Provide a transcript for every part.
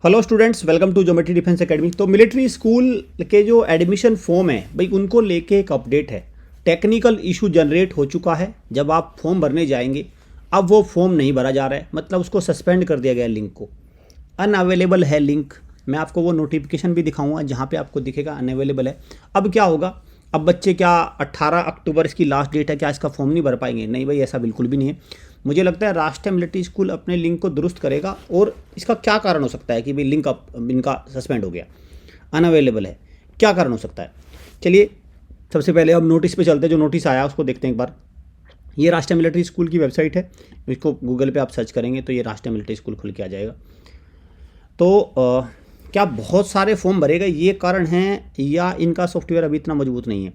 Hello students, welcome to geometry defence academy. तो military school के जो एडमिशन फॉर्म है भाई, उनको लेके एक अपडेट है। टेक्निकल इशू जनरेट हो चुका है। जब आप फॉर्म भरने जाएंगे, अब वो फॉर्म नहीं भरा जा रहा है, मतलब उसको सस्पेंड कर दिया गया है। लिंक को अनअवेलेबल है लिंक। मैं आपको वो नोटिफिकेशन भी दिखाऊंगा जहाँ पे आपको दिखेगा अनअवेलेबल है। अब क्या होगा, अब बच्चे क्या 18 अक्टूबर इसकी लास्ट डेट है, क्या इसका फॉर्म नहीं भर पाएंगे? नहीं भाई, ऐसा बिल्कुल भी नहीं है। मुझे लगता है राष्ट्रीय मिलिट्री स्कूल अपने लिंक को दुरुस्त करेगा। और इसका क्या कारण हो सकता है कि भाई लिंक अब इनका सस्पेंड हो गया, अनअवेलेबल है? क्या कारण हो सकता है? चलिए सबसे पहले अब नोटिस पे चलते हैं। जो नोटिस आया उसको देखते हैं एक बार। ये राष्ट्रीय मिलिट्री स्कूल की वेबसाइट है। इसको गूगल पे आप सर्च करेंगे तो ये राष्ट्रीय मिलिट्री स्कूल खुल के आ जाएगा। तो क्या बहुत सारे फॉर्म भरेगा, ये कारण है, या इनका सॉफ्टवेयर अभी इतना मजबूत नहीं है?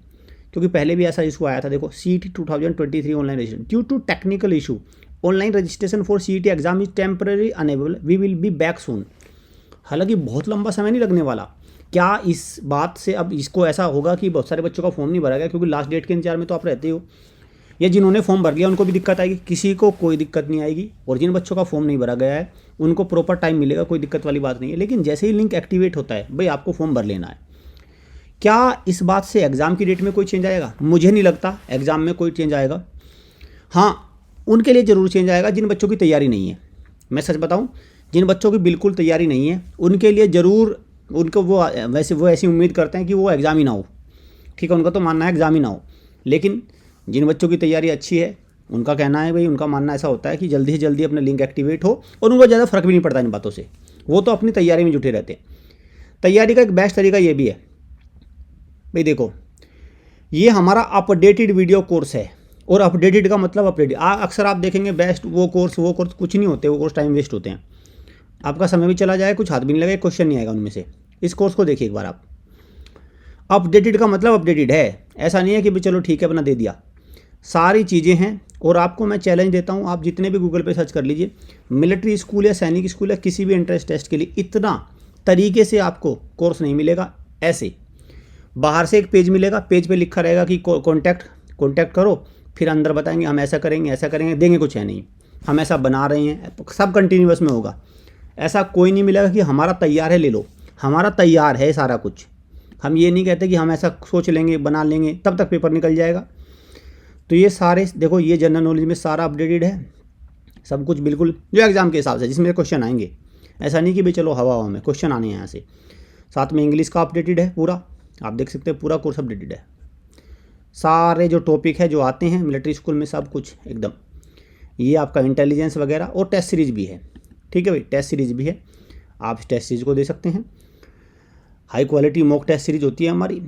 क्योंकि पहले भी ऐसा इशू आया था। देखो, CET 2023 online registration due to technical issue, online registration for CET exam is temporary unable, we will be back soon. हालांकि बहुत लंबा समय नहीं लगने वाला। क्या इस बात से अब इसको ऐसा होगा कि बहुत सारे बच्चों का फॉर्म नहीं भरा गया क्योंकि लास्ट डेट के इंतजार में तो आप रहते हो, या जिन्होंने फॉर्म भर लिया उनको भी दिक्कत आएगी? किसी को कोई दिक्कत नहीं आएगी। और जिन बच्चों का फॉर्म नहीं भरा गया है उनको प्रॉपर टाइम मिलेगा, कोई दिक्कत वाली बात नहीं है। लेकिन जैसे ही लिंक एक्टिवेट होता है भाई, आपको फॉर्म भर लेना है। क्या इस बात से एग्ज़ाम की डेट में कोई चेंज आएगा? मुझे नहीं लगता एग्ज़ाम में कोई चेंज आएगा। हाँ, उनके लिए ज़रूर चेंज आएगा जिन बच्चों की तैयारी नहीं है। मैं सच बताऊं, जिन बच्चों की बिल्कुल तैयारी नहीं है उनके लिए ज़रूर, उनको वो ऐसी उम्मीद करते हैं कि वो एग्ज़ाम ही ना हो। ठीक है, उनका तो मानना है एग्ज़ाम ही ना हो। लेकिन जिन बच्चों की तैयारी अच्छी है उनका कहना है भाई, उनका मानना ऐसा होता है कि जल्दी से जल्दी अपना लिंक एक्टिवेट हो, और उनको ज़्यादा फर्क भी नहीं पड़ता इन बातों से। वो तो अपनी तैयारी में जुटे रहते हैं। तैयारी का एक बेस्ट तरीका ये भी है भाई, देखो ये हमारा अपडेटेड वीडियो कोर्स है। और अपडेटेड का मतलब अपडेटेड, अक्सर आप देखेंगे बेस्ट वो कोर्स कुछ नहीं होते। वो कोर्स टाइम वेस्ट होते हैं, आपका समय भी चला जाए, कुछ हाथ भी नहीं लगे, क्वेश्चन नहीं आएगा उनमें से। इस कोर्स को देखिए एक बार आप। अपडेटेड का मतलब अपडेटेड है, ऐसा नहीं है कि भाई चलो ठीक है अपना दे दिया। सारी चीज़ें हैं। और आपको मैं चैलेंज देता हूँ, आप जितने भी गूगल पे सर्च कर लीजिए, मिलिट्री स्कूल या सैनिक स्कूल या किसी भी एंट्रेंस टेस्ट के लिए इतना तरीके से आपको कोर्स नहीं मिलेगा। ऐसे बाहर से एक पेज मिलेगा, पेज पे लिखा रहेगा कि कॉन्टैक्ट करो, फिर अंदर बताएंगे हम ऐसा करेंगे, देंगे कुछ है नहीं, हम ऐसा बना रहे हैं, सब कंटिन्यूअस में होगा। ऐसा कोई नहीं मिलेगा कि हमारा तैयार है ले लो। हमारा तैयार है सारा कुछ। हम ये नहीं कहते कि हम ऐसा सोच लेंगे बना लेंगे तब तक पेपर निकल जाएगा। तो ये सारे देखो, ये जनरल नॉलेज में सारा अपडेटेड है, सब कुछ बिल्कुल जो एग्ज़ाम के हिसाब से जिसमें क्वेश्चन आएंगे। ऐसा नहीं कि भाई चलो हवा में क्वेश्चन आने हैं यहाँ से। साथ में इंग्लिश का अपडेटेड है पूरा, आप देख सकते हैं पूरा कोर्स अपडेटेड है। सारे जो टॉपिक है जो आते हैं मिलिट्री स्कूल में, सब कुछ एकदम। ये आपका इंटेलिजेंस वगैरह, और टेस्ट सीरीज़ भी है। ठीक है भाई, टेस्ट सीरीज़ भी है, आप टेस्ट सीरीज़ को दे सकते हैं। High quality mock test series होती है हमारी।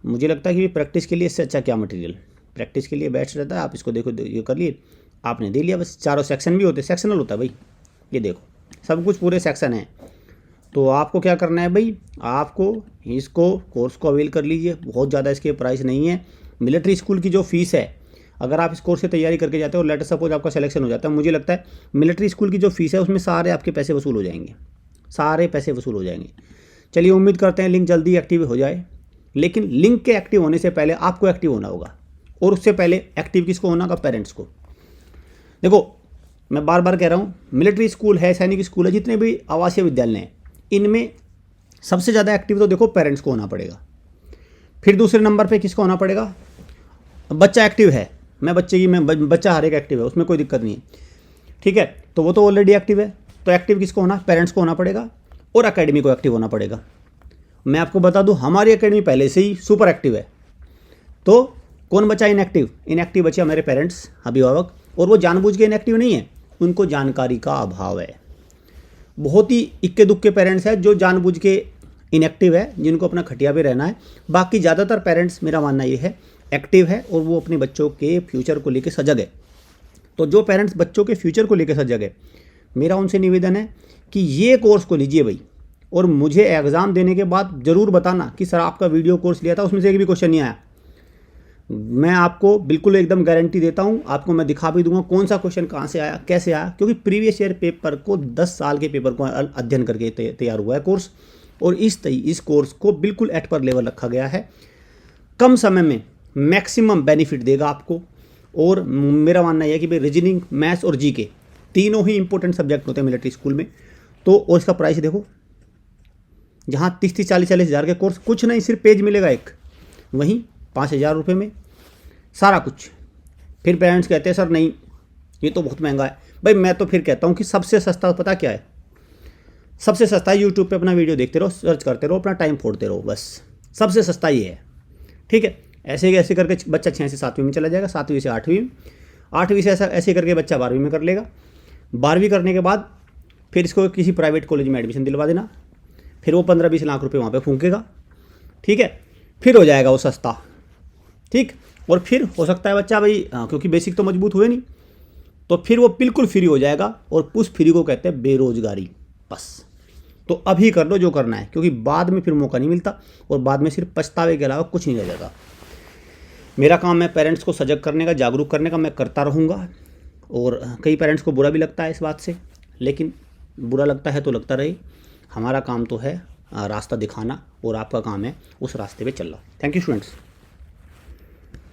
मुझे लगता है कि प्रैक्टिस के लिए इससे अच्छा क्या मटेरियल, प्रैक्टिस के लिए बेस्ट रहता है। आप इसको देखो, ये कर लिए, आपने दे लिया बस। चारों सेक्शन भी होते हैं, सेक्शनल होता है भाई। ये देखो सब कुछ पूरे सेक्शन है। तो आपको क्या करना है भाई, आपको इसको कोर्स को अवेल कर लीजिए। बहुत ज़्यादा इसके प्राइस नहीं है। मिलिट्री स्कूल की जो फीस है, अगर आप इस कोर्स से तैयारी करके जाते हो और लेटर सपोज आपका सिलेक्शन हो जाता है, मुझे लगता है मिलिट्री स्कूल की जो फीस है उसमें सारे आपके पैसे वसूल हो जाएंगे, सारे पैसे वसूल हो जाएंगे। चलिए उम्मीद करते हैं लिंक जल्दी एक्टिव हो जाए। लेकिन लिंक के एक्टिव होने से पहले आपको एक्टिव होना होगा, और उससे पहले एक्टिव किसको होना होगा? पेरेंट्स को। देखो मैं बार बार कह रहा हूँ, मिलिट्री स्कूल है, सैनिक स्कूल है, जितने भी आवासीय विद्यालय हैं, इनमें सबसे ज़्यादा एक्टिव तो देखो पेरेंट्स को होना पड़ेगा। फिर दूसरे नंबर पे किसको होना पड़ेगा? बच्चा एक्टिव है, बच्चा हर एक एक्टिव है, उसमें कोई दिक्कत नहीं है। ठीक है, तो वो तो ऑलरेडी एक्टिव है। तो एक्टिव किसको होना? पेरेंट्स को होना पड़ेगा, और एकेडमी को एक्टिव होना पड़ेगा। मैं आपको बता दूं, हमारी एकेडमी पहले से ही सुपर एक्टिव है। तो कौन बचा इनएक्टिव? इनएक्टिव बचे हमारे पेरेंट्स, अभिभावक। और वो जानबूझ के इनएक्टिव नहीं है, उनको जानकारी का अभाव है। बहुत ही इक्के दुक्के पेरेंट्स हैं जो जानबूझ के इनएक्टिव है, जिनको अपना खटिया पे रहना है। बाकी ज़्यादातर पेरेंट्स, मेरा मानना ये है, एक्टिव है और वो अपने बच्चों के फ्यूचर को लेकर सजग है। तो जो पेरेंट्स बच्चों के फ्यूचर को लेकर सजग है, मेरा उनसे निवेदन है कि ये कोर्स को लीजिए भाई। और मुझे एग्ज़ाम देने के बाद ज़रूर बताना कि सर आपका वीडियो कोर्स लिया था, उसमें से एक भी क्वेश्चन नहीं आया। मैं आपको बिल्कुल एकदम गारंटी देता हूँ, आपको मैं दिखा भी दूंगा कौन सा क्वेश्चन कहाँ से आया, कैसे आया। क्योंकि प्रीवियस ईयर पेपर को 10 साल के पेपर को अध्ययन करके तैयार हुआ है कोर्स। और इस कोर्स को बिल्कुल एट पर लेवल रखा गया है। कम समय में मैक्सिमम बेनिफिट देगा आपको। और मेरा मानना यह है कि भाई रीजनिंग, मैथ्स और जीके तीनों ही इंपॉर्टेंट सब्जेक्ट होते हैं मिलिट्री स्कूल में। तो और इसका प्राइस देखो, जहाँ 30-40 हज़ार के कोर्स, कुछ नहीं, सिर्फ पेज मिलेगा एक, वहीं 5,000 रुपये में सारा कुछ। फिर पेरेंट्स कहते हैं सर नहीं ये तो बहुत महंगा है। भाई मैं तो फिर कहता हूँ कि सबसे सस्ता पता क्या है, सबसे सस्ता है यूट्यूब पे अपना वीडियो देखते रहो, सर्च करते रहो, अपना टाइम फोड़ते रहो, बस सबसे सस्ता ये है। ठीक है, ऐसे ऐसे करके बच्चा 6 से 7वीं में चला जाएगा, 7वीं से 8वीं, 8वीं से ऐसे करके बच्चा 12वीं में कर लेगा। 12वीं करने के बाद फिर इसको किसी प्राइवेट कॉलेज में एडमिशन दिलवा देना, फिर वो 15-20 लाख रुपए वहाँ पे फूंकेगा। ठीक है, फिर हो जाएगा वो सस्ता। ठीक, और फिर हो सकता है बच्चा भाई क्योंकि बेसिक तो मजबूत हुए नहीं, तो फिर वो बिल्कुल फ्री हो जाएगा, और उस फ्री को कहते हैं बेरोजगारी। बस तो अभी कर लो जो करना है, क्योंकि बाद में फिर मौका नहीं मिलता, और बाद में सिर्फ पछतावे के अलावा कुछ नहीं रह जाता। मेरा काम है पेरेंट्स को सजग करने का, जागरूक करने का, मैं करता रहूँगा। और कई पेरेंट्स को बुरा भी लगता है इस बात से, लेकिन बुरा लगता है तो लगता रहे, हमारा काम तो है रास्ता दिखाना, और आपका काम है उस रास्ते पे चलना। Thank you students.